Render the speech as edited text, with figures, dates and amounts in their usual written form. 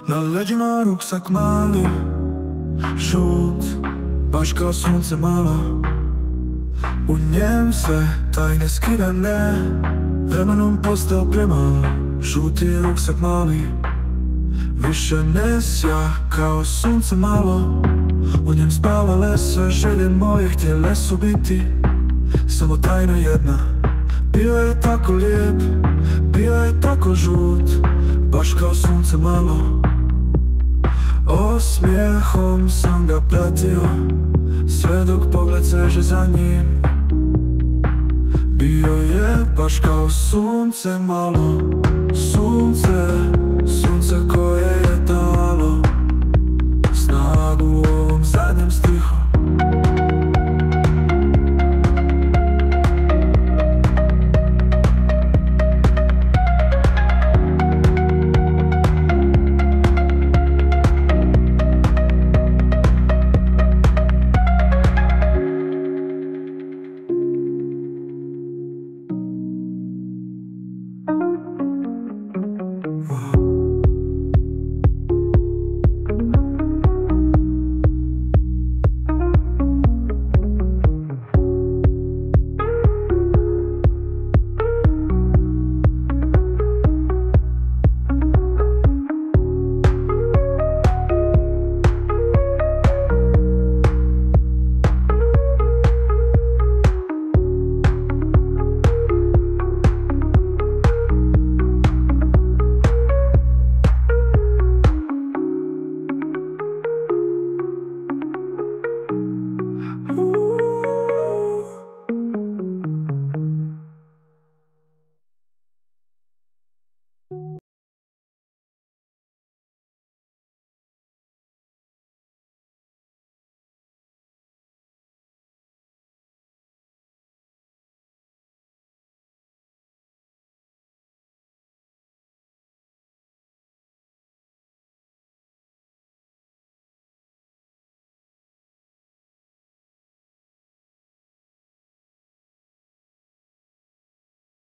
Na leđima ruksak mali, žut, baš kao sunce malo. U njem sve tajne skrivene, vremenom postao premalo. Žuti ruksak mali, više ne sja kao sunce malo. U njem spavale sve želje moje, htjele su biti samo tajna jedna. Bio je tako lijep, bio je tako žut, baš kao sunce malo. Osmijehom sam ga pratio, sve dok pogled seže za njim. Bio je baš kao sunce malo, sunce, sunce koje je dalo snagu u ovom zadnjem stihu.